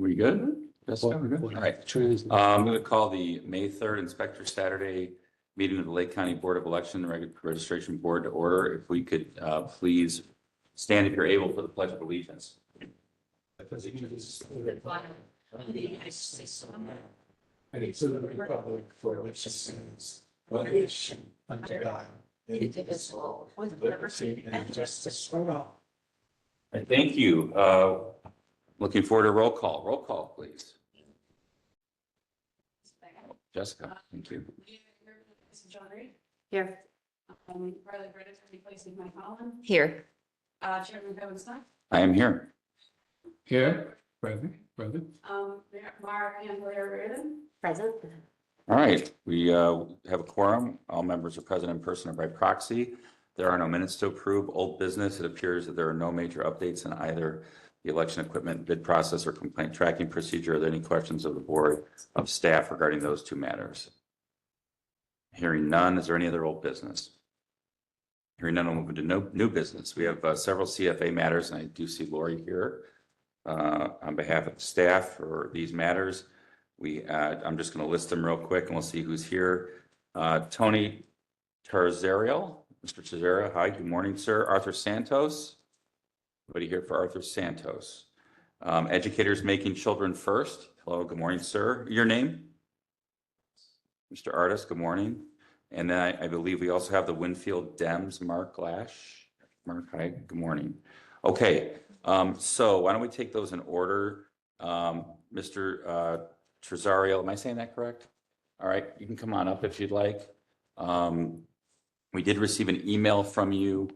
We good? Jessica, we're good? All right. I'm going to call the May 3rd Inspector Saturday meeting of the Lake County Board of Election and Registration Board to order. If we could please stand if you're able for the Pledge of Allegiance. And to the republic for which it stands, one nation, under God, indivisible, with liberty and justice for all. And thank you. Looking forward to roll call. Roll call, please. Jessica, thank you. John Reed. Here. Riley Bridges, replacing Mike Holland. Here. Chairman Kevin Stein. I am here. Here, brother. Mark and Blair Reardon. Present. All right, we have a quorum. All members are present in person or by proxy. There are no minutes to approve. Old business, it appears that there are no major updates in either the election equipment bid process or complaint tracking procedure. Are there any questions of the board of staff regarding those two matters? Hearing none, is there any other old business? Hearing none, we'll move into new business. We have several CFA matters, and I do see Lori here on behalf of the staff for these matters. I'm just going to list them real quick, and we'll see who's here. Tony Tarzariel. Mr. Tarzariel, hi, good morning, sir. Arthur Santos. Anybody here for Arthur Santos? Educators Making Children First. Hello, good morning, sir. Your name? Mr. Artis, good morning. And then I believe we also have the Winfield Dems, Mark Glash. Mark, hi, good morning. Okay, so why don't we take those in order? Mr. Tarzariel, am I saying that correct? All right, you can come on up if you'd like. We did receive an email from you.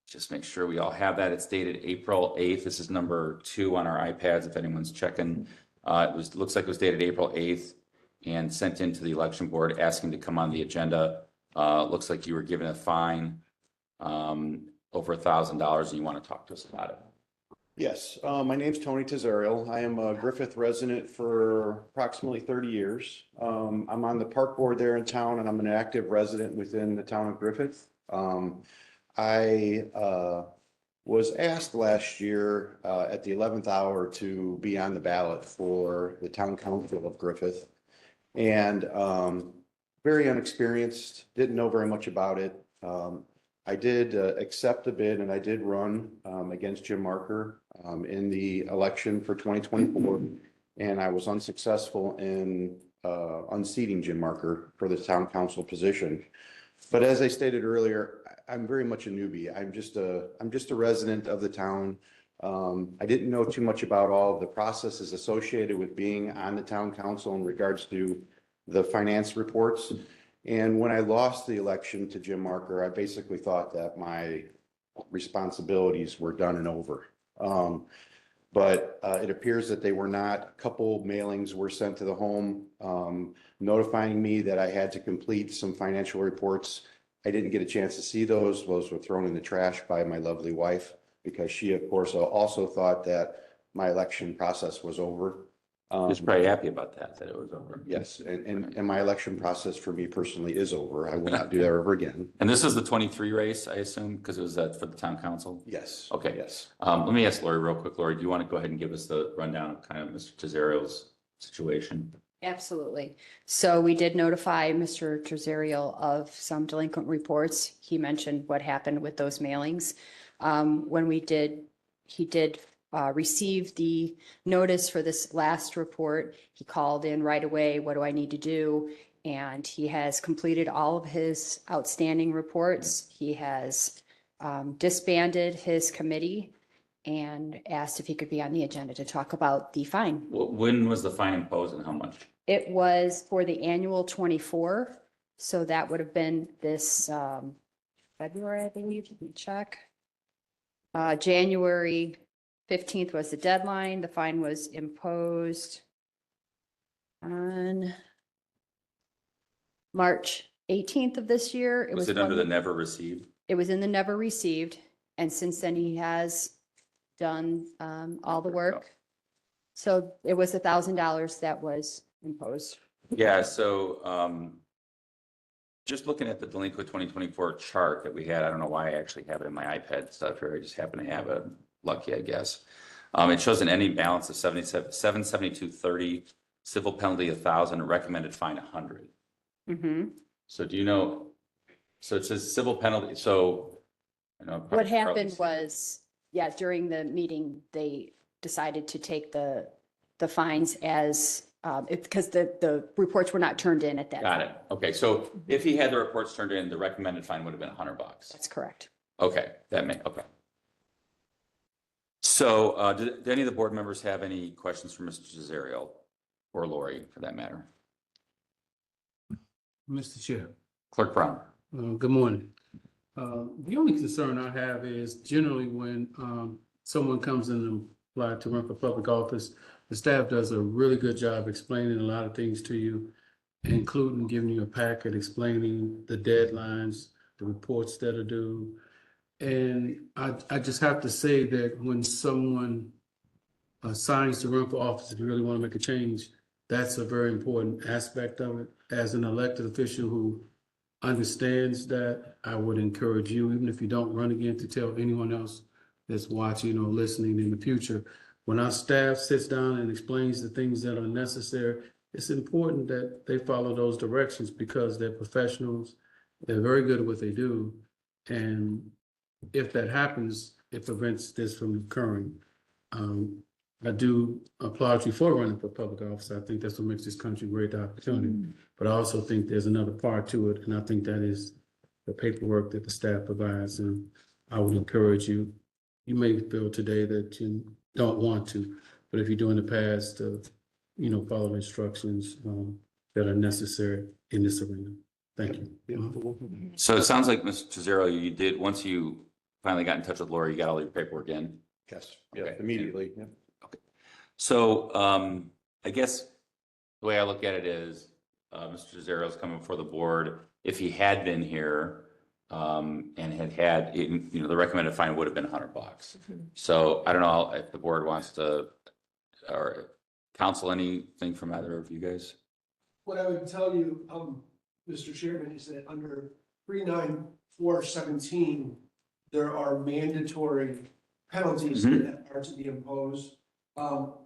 Just make sure we all have that. It's dated April 8th. This is number 2 on our iPads if anyone's checking. Looks like it was dated April 8th and sent into the election board asking to come on the agenda. Looks like you were given a fine over $1,000 and you want to talk to us about it. Yes, my name's Tony Tarzariel. I am a Griffith resident for approximately 30 years. I'm on the park board there in town and I'm an active resident within the town of Griffith. I was asked last year at the 11th hour to be on the ballot for the town council of Griffith. And very unexperienced, didn't know very much about it. I did accept the bid and I did run against Jim Marker in the election for 2024. And I was unsuccessful in unseating Jim Marker for the town council position. But as I stated earlier, I'm very much a newbie. I'm just a resident of the town. I didn't know too much about all of the processes associated with being on the town council in regards to the finance reports. And when I lost the election to Jim Marker, I basically thought that my responsibilities were done and over. But it appears that they were not. A couple mailings were sent to the home notifying me that I had to complete some financial reports. I didn't get a chance to see those. Those were thrown in the trash by my lovely wife because she, of course, also thought that my election process was over. Just probably happy about that it was over. Yes, and my election process for me personally is over. I will not do that ever again. And this is the 23 race, I assume, because it was for the town council? Yes. Okay. Yes. Let me ask Lori real quick. Lori, do you want to go ahead and give us the rundown of kind of Mr. Tarzariel's situation? Absolutely. So we did notify Mr. Tarzariel of some delinquent reports. He mentioned what happened with those mailings. When he did receive the notice for this last report, he called in right away. What do I need to do? And he has completed all of his outstanding reports. He has disbanded his committee and asked if he could be on the agenda to talk about the fine. When was the fine imposed and how much? It was for the annual 24. So that would have been this February, I believe. Let me check. January 15th was the deadline. The fine was imposed on March 18th of this year. Was it under the never received? It was in the never received. And since then he has done all the work. So it was $1,000 that was imposed. Yeah, so just looking at the delinquent 2024 chart that we had, I don't know why I actually have it in my iPad stuff here. I just happen to have it. Lucky, I guess. It shows an ending balance of 772.30, civil penalty 1,000, recommended fine 100. Mhm. So do you know, so it says civil penalty, so. I know What probably happened Carlos- was, yeah, during the meeting, they decided to take the fines as, because the reports were not turned in at that Got time. it. Okay, so if he had the reports turned in, the recommended fine would have been $100. That's correct. Okay, okay. So, do any of the board members have any questions for Mr. Cesario or Lori for that matter? Mr. Chair, Clerk Brown? good morning. The only concern I have is generally when someone comes in and apply to run for public office, the staff does a really good job explaining a lot of things to you, including giving you a packet, explaining the deadlines, the reports that are due. And I just have to say that when someone signs to run for office, if you really want to make a change, that's a very important aspect of it. As an elected official who understands that, I would encourage you, even if you don't run again, to tell anyone else that's watching or listening in the future. When our staff sits down and explains the things that are necessary, it's important that they follow those directions because they're professionals. They're very good at what they do. And if that happens, it prevents this from occurring. I do applaud you for running for public office. I think that's what makes this country a great opportunity. But I also think there's another part to it, and I think that is the paperwork that the staff provides. And I would encourage you, you may feel today that you don't want to, but if you do in the past, follow the instructions that are necessary in this arena. Thank you. So it sounds like, Mr. Cesario, you did, once you finally got in touch with Lori, you got all your paperwork in? Yes, yeah, Okay. immediately, yeah. So I guess the way I look at it is, Mr. Cesario is coming before the board. If he had been here and had, the recommended fine would have been $100. So I don't know if the board wants to, or counsel anything from either of you guys? What I would tell you, Mr. Chairman, is that under 39417, there are mandatory penalties Mhm. that are to be imposed,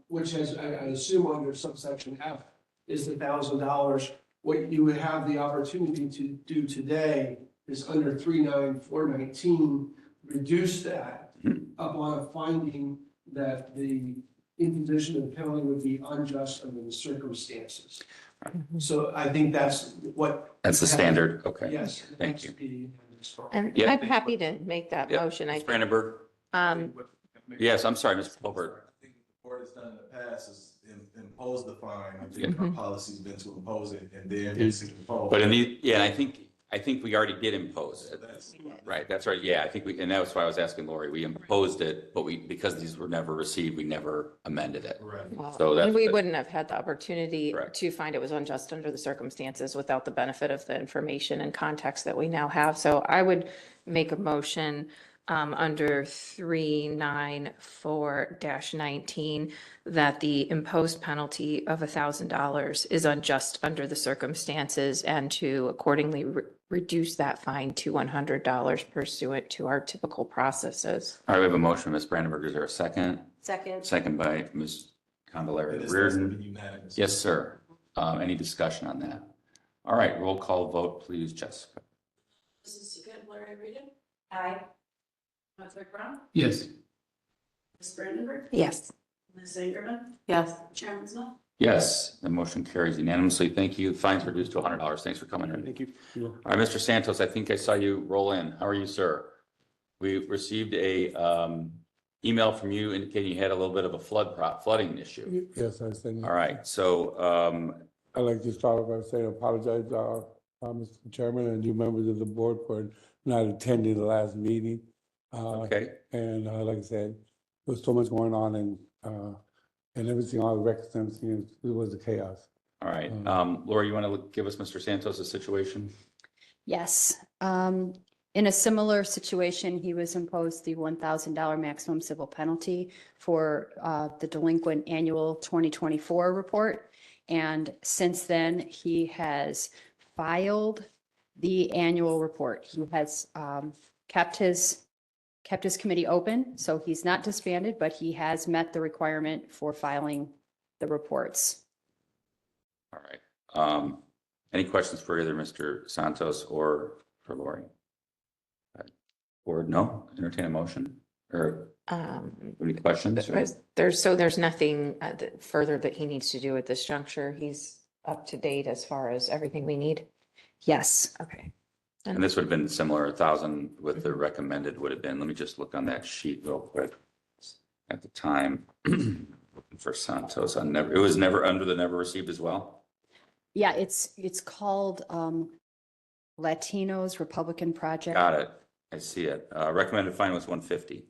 which has, I assume under subsection F is $1,000. What you would have the opportunity to do today is under 39419, reduce that upon finding that the imposition of the penalty would be unjust under the circumstances. So I think that's what. That's the standard, okay. Yes. Thank you. And Yeah. I'm happy to make that Yep. motion. I Ms. think, Brandenburg? Yes, I'm sorry, Mr. Colbert. I think what the board has done in the past is impose the fine. I Yeah. think our policy's been to impose it and then it's imposed. But in the, yeah, and I think we already did impose it. That's- Right, that's right. Yeah, I think we, and that was why I was asking Lori. We imposed it, but because these were never received, we never amended it. Right. well, So that's- we wouldn't have had the opportunity Correct. to find it was unjust under the circumstances without the benefit of the information and context that we now have. So I would make a motion under 394-19 that the imposed penalty of $1,000 is unjust under the circumstances and to accordingly reduce that fine to $100 pursuant to our typical processes. All right, we have a motion, Ms. Brandenburg. Is there a second? Second. Second by Ms. Candelaria It is supposed to be Reardon. unanimous. Yes, sir. Any discussion on that? All right, roll call vote, please, Jessica. Mrs. Candelaria Reardon? Aye. Clerk Brown? Yes. Ms. Brandenburg? Yes. Ms. Angerman? Yes. Chairman Snow? Yes, the motion carries unanimously. Thank you. Fines reduced to $100. Thanks for coming in. Thank you. All right, Mr. Santos, I think I saw you roll in. How are you, sir? We received a email from you indicating you had a little bit of a flooding issue. Yes, I said. All right, so, I'd like to start off by saying apologize, Mr. Chairman and you members of the board for not attending the last meeting. okay, And like I said, there was so much going on and everything, all the records, and everything, it was a chaos. all right. Laura, you want to give us Mr. Santos' situation? Yes. In a similar situation, he was imposed the $1,000 maximum civil penalty for the delinquent annual 2024 report. And since then, he has filed the annual report. He has kept his kept his committee open, so he's not disbanded, but he has met the requirement for filing the reports. All right. Any questions for either Mr. Santos or for Lori? Or no, entertain a motion or any questions? There's nothing further that he needs to do at this juncture. He's up to date as far as everything we need. Yes. Okay. And this would have been similar, 1,000 with the recommended would have been, let me just look on that sheet real quick. At the time, for Santos, it was never under the never received as well. Yeah, it's called Latinos Republican Project. Got it. I see it. Recommended fine was 150.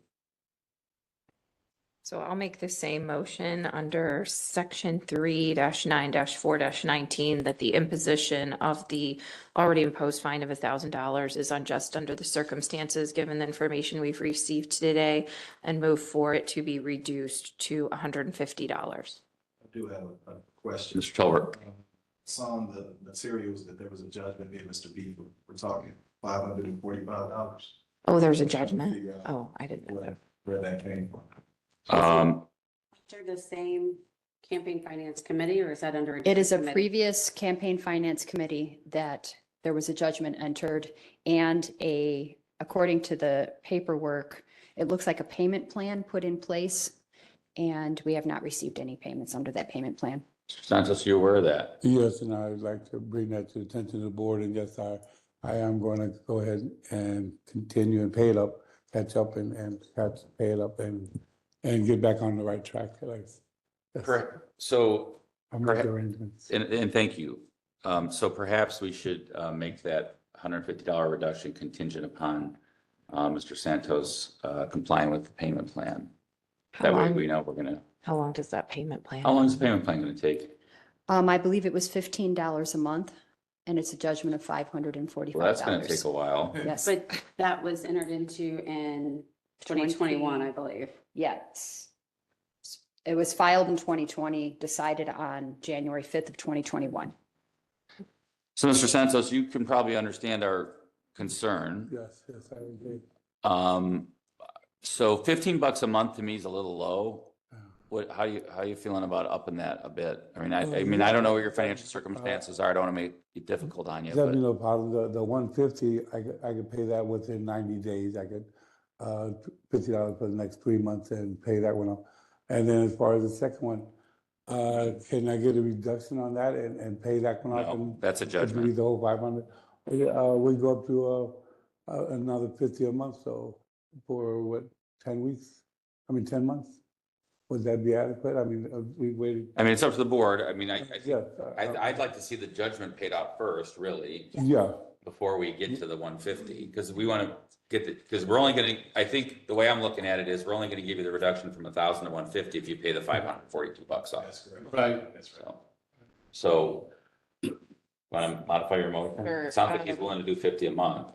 So I'll make the same motion under section 3-9-4-19 that the imposition of the already imposed fine of $1,000 is unjust under the circumstances, given the information we've received today, and move for it to be reduced to $150. I do have a question. Mr. Tolbert. Saw in the materials that there was a judgment made, Mr. B, we're talking $545. Oh, there's a judgment? Oh, I didn't know that. Where that came from. Under the same campaign finance committee, or is that under? It is a different committee? previous campaign finance committee that there was a judgment entered and according to the paperwork, it looks like a payment plan put in place. And we have not received any payments under that payment plan. Mr. Santos, you aware of that? Yes, and I'd like to bring that to the attention of the board, and yes, I am going to go ahead and continue and pay it up, catch up and pay it up and get back on the right track. Like, yes, Correct. So, I'll make the arrangements. and thank you. So perhaps we should make that $150 reduction contingent upon Mr. Santos complying with the payment plan. That way we know we're gonna, How long does that payment plan? how long is the payment plan gonna take? I believe it was $15 a month and it's a judgment of $545. Well, that's gonna take a while. Yes, But that was entered into in 2021, I believe. yes. It was filed in 2020, decided on January 5th of 2021. So, Mr. Santos, you can probably understand our concern. Yes, I agree. So $15 a month to me is a little low. How you feeling about upping that a bit? I mean, I don't know what your financial circumstances are. I don't want to make it difficult on you, That'd be but no problem. The 150, I could pay that within 90 days. I could, $50 for the next 3 months and pay that one off. And then as far as the second one, can I get a reduction on that and pay that one off? no, and that's a give judgment. me the whole 500? We go up to another 50 a month, so for what, 10 weeks? 10 months? Would that be adequate? I mean, we waited. I mean, it's up to the board. I mean, Yeah. I'd like to see the judgment paid off first, really, Yeah, before we get to the 150, because we want to get because we're only going to, I think the way I'm looking at it is we're only going to give you the reduction from 1,000 to 150 if you pay the $542 off. That's correct. Right. That's right. So want to modify your motion? Sure. It sounds like he's willing to do 50 a month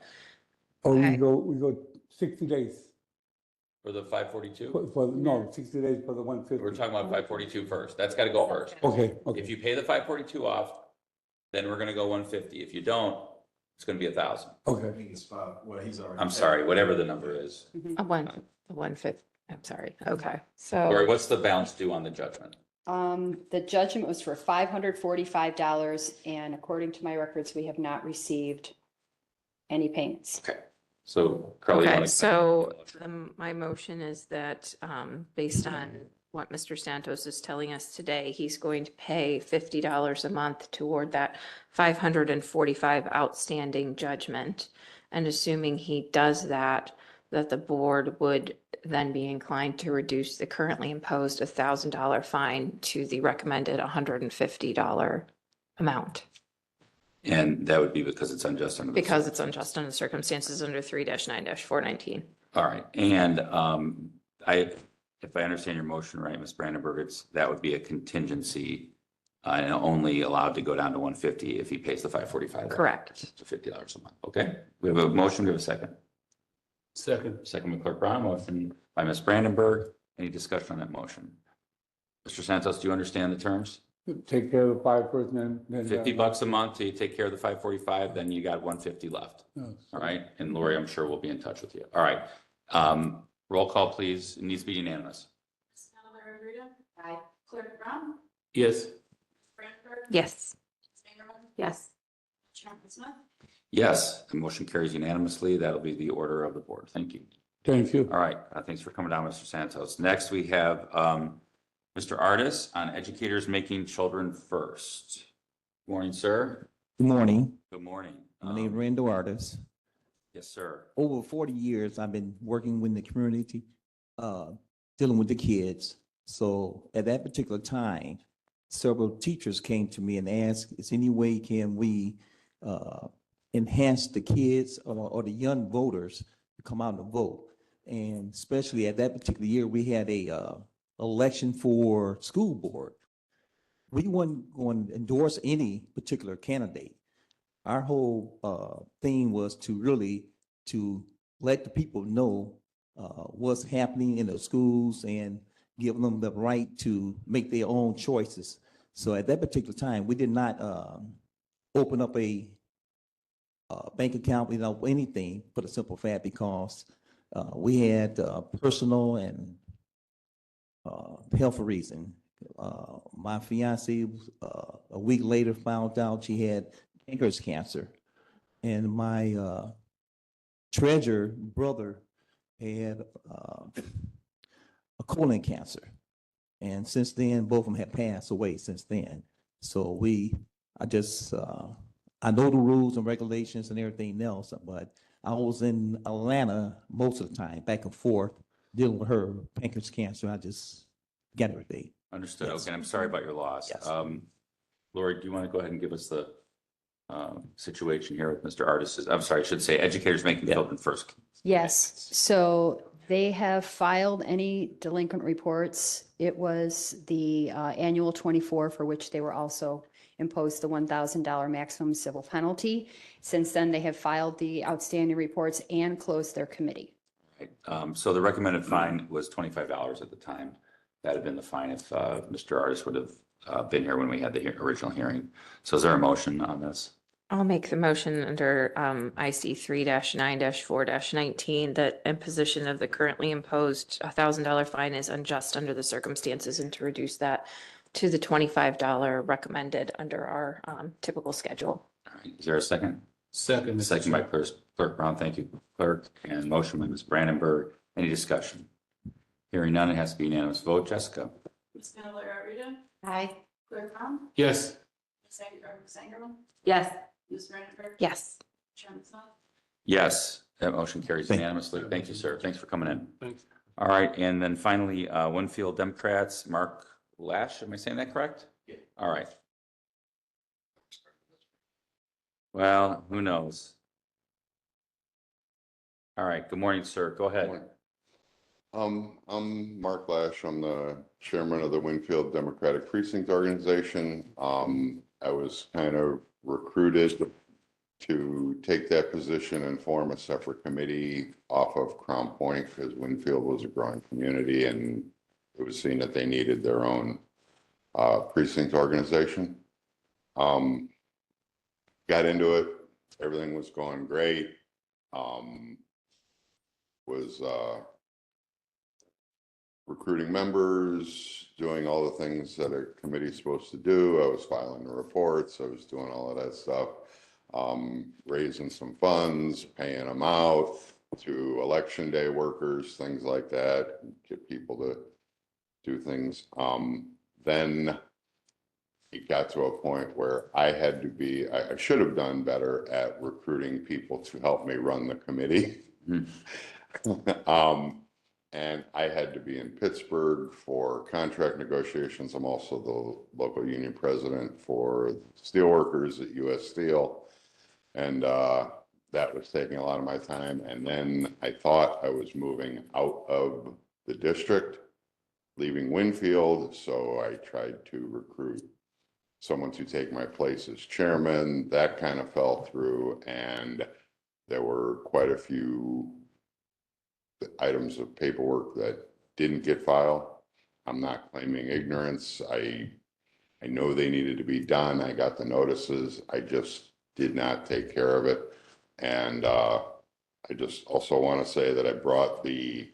or we Okay. go 60 days for the 542. no, 60 days for the 150. We're talking about 542 first. That's got to go first. Okay, If okay, you pay the 542 off, then we're going to go 150. If you don't, it's going to be 1,000. okay. I mean, it's five, well, he's already. I'm sorry, whatever the number is. A 150, I'm sorry. Okay, Lori, so what's the balance due on the judgment? The judgment was for $545, and according to my records, we have not received any payments. Okay. So Carly, you okay, wanna- so my motion is that based on what Mr. Santos is telling us today, he's going to pay $50 a month toward that 545 outstanding judgment. And assuming he does that, that the board would then be inclined to reduce the currently imposed $1,000 fine to the recommended $150 amount. And that would be because it's unjust under the. Because it's unjust under the circumstances under 3-9-419. All right, and if I understand your motion right, Ms. Brandenburg, that would be a contingency and only allowed to go down to 150 if he pays the 545. Correct. So $50 a month. Okay, we have a motion, we have a second. Second. Second by Clerk Brown, motion by Ms. Brandenburg. Any discussion on that motion? Mr. Santos, do you understand the terms? Take care of the 5 first, then. $50 a month till you take care of the 545, then you got 150 left. Yes. All right, and Lori, I'm sure we'll be in touch with you. All right, Roll call, please. It needs to be unanimous. Aye. Clerk Brown, Yes. Brandenburg, Yes. Sangerman, Yes. Chairman Smith. Yes, the motion carries unanimously. That'll be the order of the board. Thank you. Thank you. All right, thanks for coming down, Mr. Santos. Next, we have Mr. Artis on educators making children first. Morning, sir. Good morning. Good morning. My name is Randall Artis. Yes, sir. Over 40 years, I've been working with the community, dealing with the kids. So at that particular time, several teachers came to me and asked, is any way can we enhance the kids or the young voters to come out and vote? And especially at that particular year, we had a election for school board. We weren't going to endorse any particular candidate. Our whole thing was to really to let the people know what's happening in the schools and give them the right to make their own choices. So at that particular time, we did not open up a bank account without anything for the simple fact because we had personal and health reason. My fiance a week later found out she had pancreas cancer, and my treasurer brother had a colon cancer, and since then both of them have passed away since then. So I know the rules and regulations and everything else, but I was in Atlanta most of the time, back and forth, dealing with her pancreas cancer. I just got everything. Understood. Yes. Okay, I'm sorry about your loss. Yes. Lori, do you want to go ahead and give us the situation here with Mr. Artis? I'm sorry, I should say educators making children first. Yes, so they have filed any delinquent reports. It was the annual 24 for which they were also imposed the $1,000 maximum civil penalty. Since then, they have filed the outstanding reports and closed their committee. Right. So the recommended fine was $25 at the time. That had been the fine if Mr. Artis would have been here when we had the original hearing. So is there a motion on this? I'll make the motion under IC 3-9-4-19 that imposition of the currently imposed $1,000 fine is unjust under the circumstances and to reduce that to the $25 recommended under our typical schedule. All right. Is there a second? Second. Mr. Second by Chair. Clerk Brown. Thank you, Clerk. And motion by Ms. Brandenburg. Any discussion? Hearing none, it has to be unanimous vote. Jessica? Ms. Candelario Rita, Aye. Clerk Brown, Yes. Ms. Sangerman, Yes. Ms. Brandenburg. Yes. Chairman Smith. Yes, that motion carries Thank you. unanimously. Thank you, sir. Thanks for coming in. Thanks. All right, and then finally, Winfield Democrats, Mark Lash, am I saying that correct? Yeah. All right. Well, who knows? All right, good morning, sir. Go ahead. I'm Mark Lash. I'm the chairman of the Winfield Democratic Precinct Organization. I was kind of recruited to take that position and form a separate committee off of Crown Point because Winfield was a growing community and it was seen that they needed their own precinct organization. Got into it. Everything was going great. Was recruiting members, doing all the things that a committee is supposed to do. I was filing the reports. I was doing all of that stuff, raising some funds, paying them out to election day workers, things like that, get people to do things. Then it got to a point where I had to be, I should have done better at recruiting people to help me run the committee. And I had to be in Pittsburgh for contract negotiations. I'm also the local union president for steelworkers at US Steel. And that was taking a lot of my time. And then I thought I was moving out of the district, leaving Winfield. So I tried to recruit someone to take my place as chairman. That kind of fell through. And there were quite a few items of paperwork that didn't get filed. I'm not claiming ignorance. I know they needed to be done. I got the notices. I just did not take care of it. And I I just also want to say that I brought the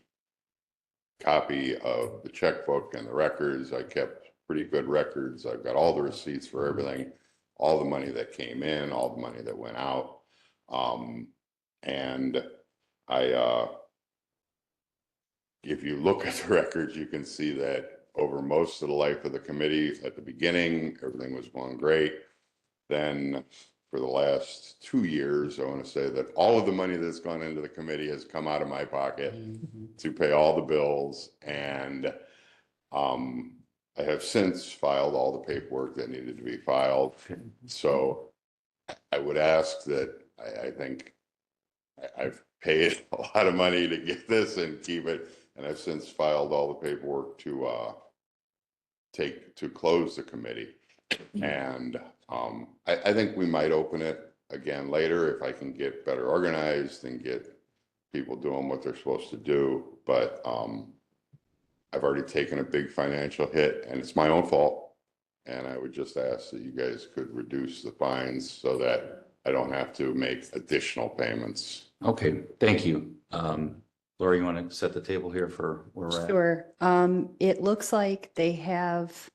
copy of the checkbook and the records. I kept pretty good records. I've got all the receipts for everything, all the money that came in, all the money that went out. And if you look at the records, you can see that over most of the life of the committee, at the beginning, everything was going great. Then for the last 2 years, I want to say that all of the money that's gone into the committee has come out of my pocket to pay all the bills. And I have since filed all the paperwork that needed to be filed. So I would ask that, I think I've paid a lot of money to get this and keep it. And I've since filed all the paperwork to close the committee. And I think we might open it again later if I can get better organized and get people doing what they're supposed to do. But I've already taken a big financial hit and it's my own fault. And I would just ask that you guys could reduce the fines so that I don't have to make additional payments. Okay, thank you. Lori, you want to set the table here for where we're at? Sure. It looks like they have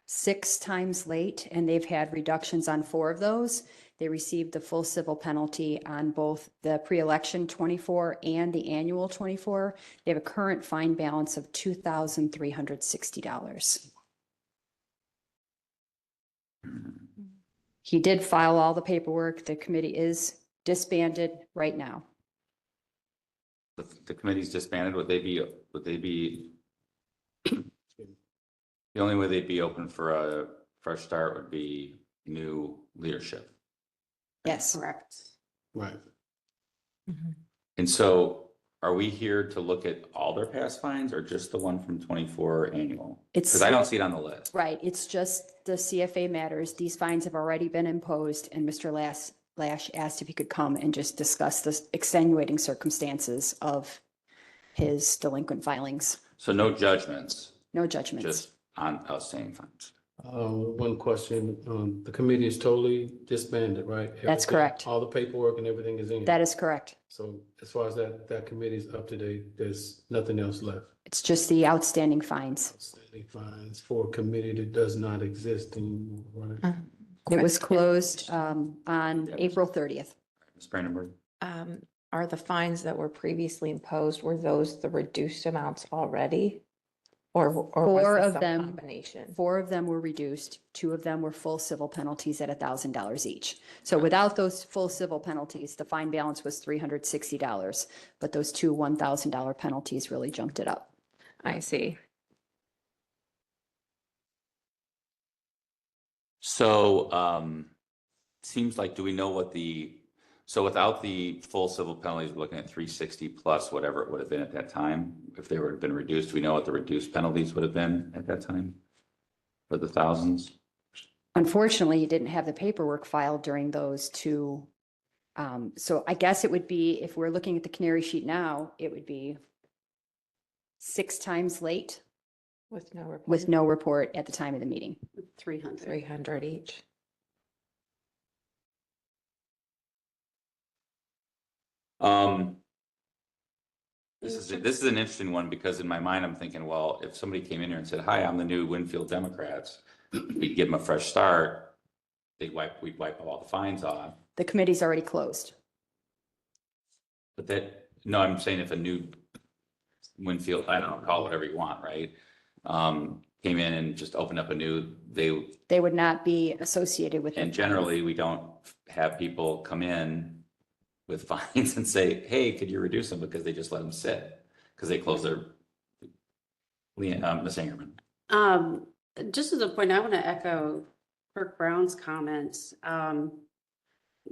6 times late, and they've had reductions on 4 of those. They received the full civil penalty on both the pre-election 24 and the annual 24. They have a current fine balance of $2,360. He did file all the paperwork. The committee is disbanded right now. The committee's disbanded, would they be, the only way they'd be open for a fresh start would be new leadership. Yes. Correct. Right. And so are we here to look at all their past fines or just the one from 24 annual? It's Because I don't see it on the list. right. It's just the CFA matters. These fines have already been imposed, and Mr. Lash asked if he could come and just discuss the extenuating circumstances of his delinquent filings. So no judgments, No judgments. just on outstanding fines. One question, the committee is totally disbanded, right? That's Everything- correct. All the paperwork and everything is in. That is correct. So as far as that committee is up to date, there's nothing else left. It's just the outstanding fines. Outstanding fines for a committee that does not exist anymore, right? It was closed on April 30th. Ms. Brandenburg? Are the fines that were previously imposed, were those the reduced amounts already? Or was 4 this of some them, combination? 4 of them were reduced. 2 of them were full civil penalties at $1,000 each. So without those full civil penalties, the fine balance was $360, but those 2 $1,000 penalties really jumped it up. I see. So, seems like, do we know what so without the full civil penalties, we're looking at 360 plus whatever it would have been at that time. If they would have been reduced, do we know what the reduced penalties would have been at that time for the thousands? Unfortunately, you didn't have the paperwork filed during those 2. So I guess it would be, if we're looking at the canary sheet now, it would be 6 times late With no report? with no report at the time of the meeting. 300. 300 each. This is an interesting one because in my mind, I'm thinking, well, if somebody came in here and said, hi, I'm the new Winfield Democrats, we'd give them a fresh start. We'd wipe all the fines off. The committee's already closed. But no, I'm saying if a new Winfield, I don't know, call it whatever you want, right? Came in and just opened up They would not be associated with it. and generally we don't have people come in with fines and say, hey, could you reduce them? Because they just let them sit because they close their, Ms. Ingerman. Just as a point, I want to echo Kirk Brown's comments.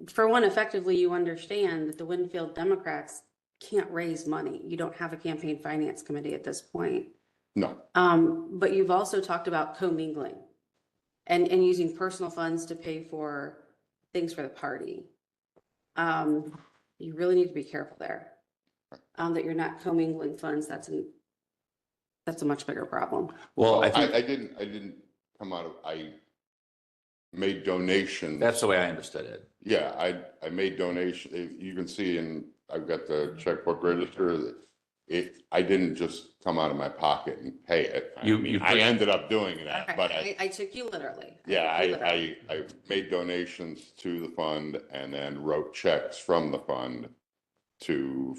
For one, effectively, you understand that the Winfield Democrats can't raise money. You don't have a campaign finance committee at this point. No, But you've also talked about commingling and using personal funds to pay for things for the party. You really need to be careful there. That you're not commingling funds. That's a much bigger problem. Well, I I think, didn't come out of, made donations. That's the way I understood it. Yeah, I made donation, you can see, and I've got the checkbook register. I didn't just come out of my pocket and pay it. I ended up doing that, Okay, but I took you literally. yeah, took you literally. I made donations to the fund and then wrote checks from the fund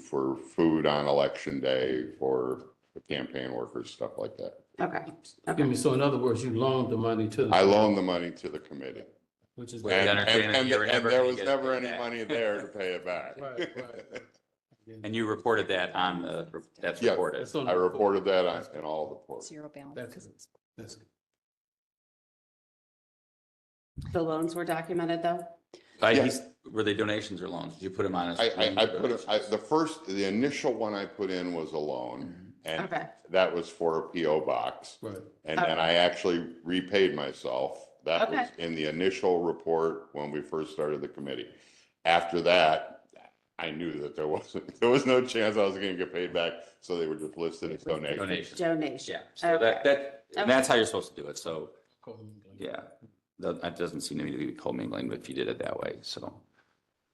for food on election day, for the campaign workers, stuff like that. Okay, Excuse me, so in other words, you loaned the money to the. I loaned the money to the committee. Which is. With the understanding that you were never there gonna was get it never paid any back. money there to pay it back. Right. And you reported that on that's Yeah. reported. That's on I the report. reported that in all the reports. Zero balance. That's the loans were documented though? Were they donations or loans? Did you put them on? I put it, the initial one I put in was a loan, and Okay. that was for a PO box. right. And then I actually repaid myself. That was Okay. in the initial report when we first started the committee. After that, I knew that there was no chance I was gonna get paid back, so they were just listed as donations. Donation. Donation. Yeah, so and that's how you're supposed to do it, so, Commingling. yeah. That doesn't seem to me to be commingling if you did it that way, so.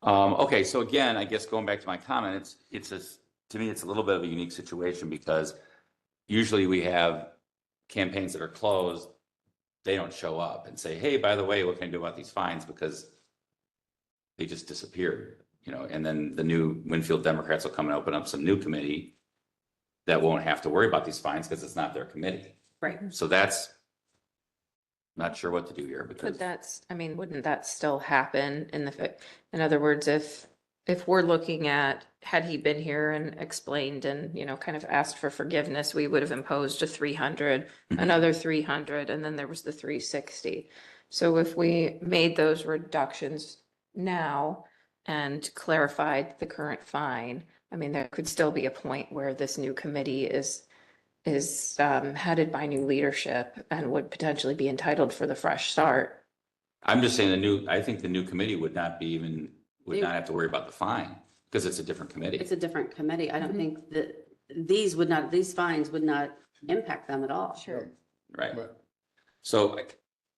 Okay, so again, I guess going back to my comment, to me, it's a little bit of a unique situation because usually we have campaigns that are closed, they don't show up and say, hey, by the way, what can I do about these fines? Because they just disappeared, and then the new Winfield Democrats will come and open up some new committee that won't have to worry about these fines because it's not their committee. Right. So that's not sure what to do here because. But wouldn't that still happen in other words, if we're looking at, had he been here and explained and, kind of asked for forgiveness, we would have imposed a 300, another 300, and then there was the 360. So if we made those reductions now and clarified the current fine, there could still be a point where this new committee is headed by new leadership and would potentially be entitled for the fresh start. I'm just saying I think the new committee would not have to worry about the fine because it's a different committee. It's a different committee. I don't think that these fines would not impact them at all. Sure. Right. Right. So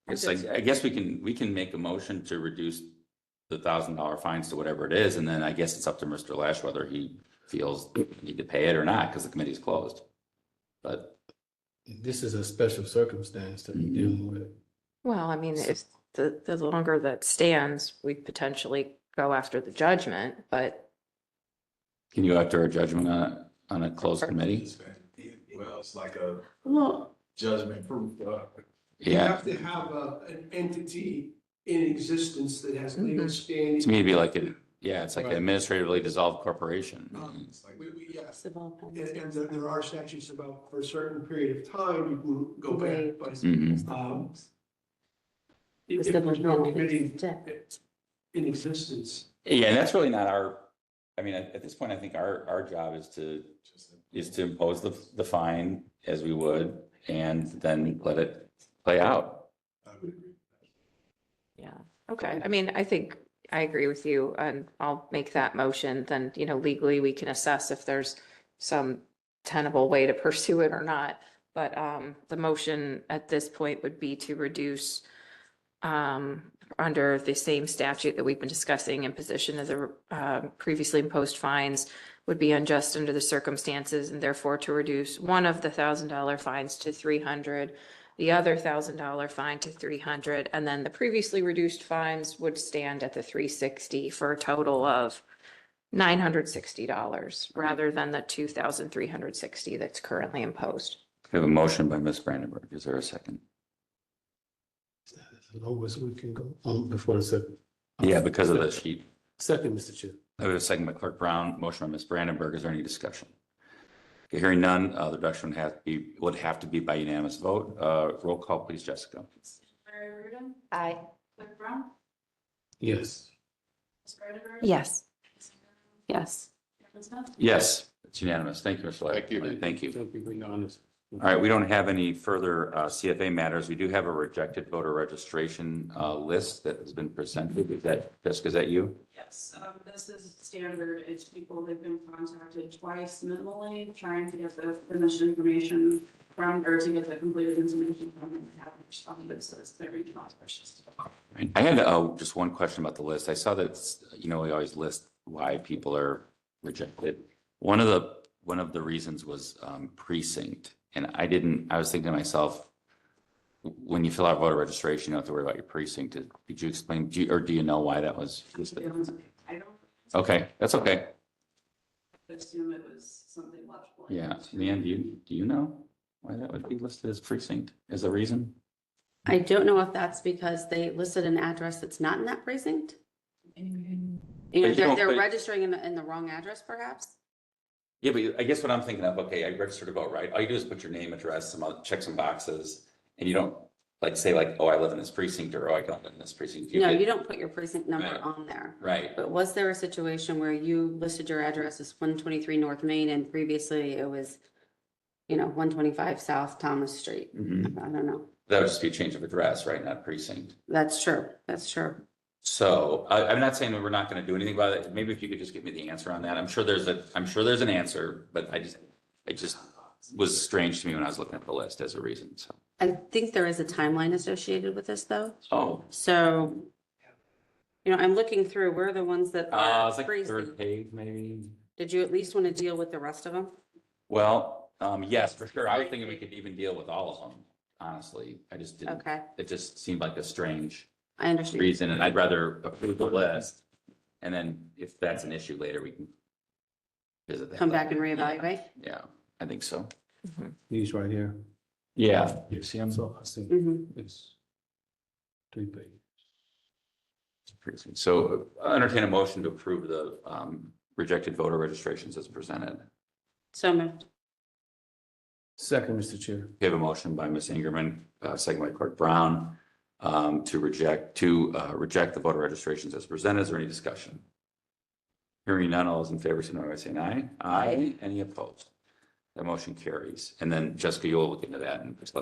I guess we can make a motion to reduce the $1,000 fines to whatever it is. And then I guess it's up to Mr. Lash whether he feels he need to pay it or not because the committee's closed. But This is a special circumstance that we're dealing with. Well, if the longer that stands, we potentially go after the judgment, but can you go after a judgment on a closed committee? Well, it's like a Well, judgment proof. you Yeah, have to have an entity in existence that has legal standing. to me, it'd be like it's like an administratively dissolved corporation. It's like, Yes, Civil and penalties. there are statutes about for a certain period of time, you can go back, but Mhm. if The civil there's no penalties. committee in existence. Yeah, and that's really not at this point, I think our job is to impose the fine as we would and then let it play out. I would agree. yeah, okay. I think I agree with you and I'll make that motion. Then, legally we can assess if there's some tenable way to pursue it or not. But the motion at this point would be to reduce under the same statute that we've been discussing, imposition of the previously imposed fines would be unjust under the circumstances and therefore to reduce one of the $1,000 fines to 300, the other $1,000 fine to 300, and then the previously reduced fines would stand at the 360 for a total of $960 rather than the 2,360 that's currently imposed. We have a motion by Ms. Brandenburg. Is there a second? As low as we can go before the second. Yeah, because of the sheet. Second, Mr. Chair. I have a second by Clerk Brown, motion by Ms. Brandenburg. Is there any discussion? Okay, hearing none, the reduction would have to be by unanimous vote. Roll call, please, Jessica. Mary Reardon, Aye. Cliff Brown, Yes. Ms. Brandenburg. Yes. Yes. Kevin Smith. Yes, it's unanimous. Thank you, Mr. Lash. Thank you. Thank you. Thank you for being honest. All right, we don't have any further CFA matters. We do have a rejected voter registration list that has been presented. Jessica, is that you? Yes, this is standard. It's people who've been contacted twice minimally, trying to get the permission information Brown, or to get the completed information from them, have them respond to this, so it's very questions. Right. I had just one question about the list. I saw that, we always list why people are rejected. One of the reasons was precinct. And I was thinking to myself, when you fill out voter registration, you don't have to worry about your precinct. Did you explain, do you know why that was listed? I don't Okay, that's okay. assume it was something logical. Yeah, Leanne, do you know why that would be listed as precinct, as a reason? I don't know if that's because they listed an address that's not in that precinct. But you don't- They're but- registering in the wrong address perhaps. Yeah, but I guess what I'm thinking of, okay, I registered to vote, right? All you do is put your name, address, check some boxes, and you don't say oh, I live in this precinct, or oh, I don't live in this precinct. No, get- you don't put your precinct number Right. on there. Right, But was there a situation where you listed your address as 123 North Main and previously it was, 125 South Thomas Street? Mhm. I don't know. That would just be a change of address, right? Not precinct. That's true. That's true. So I'm not saying that we're not going to do anything about it. Maybe if you could just give me the answer on that. I'm sure there's an answer, but it just was strange to me when I was looking at the list as a reason. So, I think there is a timeline associated with this though. oh, So, I'm looking through, where are the ones that are it's like freezing? third page, maybe. Did you at least want to deal with the rest of them? Well, yes, for sure. I was thinking we could even deal with all of them, honestly. I just didn't, Okay, it just seemed like a strange I understand. reason, and I'd rather approve the list. And then if that's an issue later, we can visit that. Come back later. and reevaluate. Yeah, I think so. These right here. Yeah. You see them? So I see Mhm. it's 3 pages. So entertain a motion to approve the rejected voter registrations as presented. So moved. Second, Mr. Chair. We have a motion by Ms. Ingerman, second by Clerk Brown, to reject the voter registrations as presented. Is there any discussion? Hearing none, all those in favor, signify by saying aye. Aye. Any opposed? That motion carries. And then Jessica, you'll look into that and just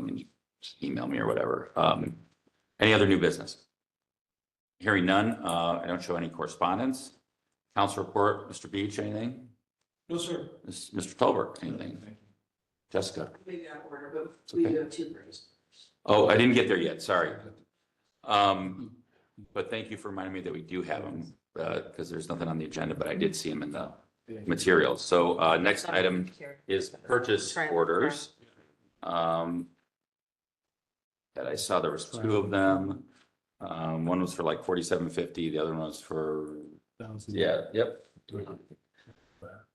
just email me or whatever. Any other new business? Hearing none, I don't show any correspondence. Council report, Mr. Beach, anything? No, sir. Mr. Tolbert, anything? Jessica? Maybe out of order, but we we do have 2 things. Oh, I didn't get there yet, sorry. But thank you for reminding me that we do have them, because there's nothing on the agenda, but I did see them in the materials. So, next item is purchase orders. That I saw there was 2 of them. One was for like $47.50, the other one was for, yep.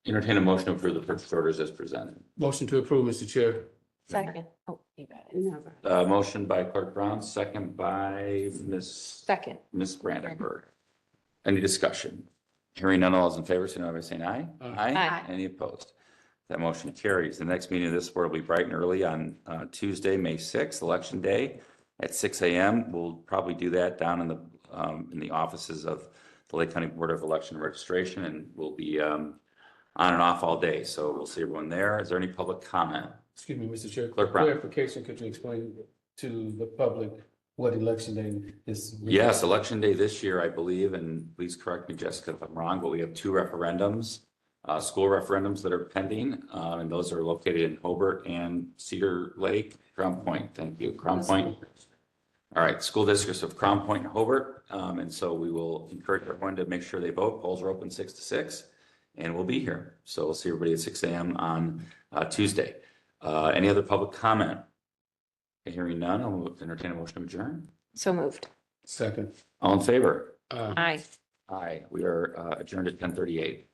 Entertain a motion to approve the purchase orders as presented. Motion to approve, Mr. Chair. Second. Oh, you got it. Motion by Clerk Brown, second by Second. Ms. Brandenburg. Any discussion? Hearing none, all those in favor, signify by saying aye. Aye. Any opposed? That motion carries. The next meeting of this board will be bright and early on Tuesday, May 6th, Election Day at 6 a.m. We'll probably do that down in the offices of the Lake County Board of Election Registration, and we'll be on and off all day. So we'll see everyone there. Is there any public comment? Excuse me, Mr. Chair. Clerk Brown. Clarification, could you explain to the public what election day is? Yes, Election Day this year, I believe, and please correct me, Jessica, if I'm wrong, but we have 2 referendums, school referendums that are pending, and those are located in Hobart and Cedar Lake, Crown Point. Thank you, Crown Point. All right, school districts of Crown Point and Hobart, and so we will encourage everyone to make sure they vote. Polls are open 6 to 6, and we'll be here. So we'll see everybody at 6 a.m. on Tuesday. Any other public comment? Hearing none, I'll entertain a motion to adjourn. So moved. Second. All in favor? Aye. Aye. We are adjourned at 10:38.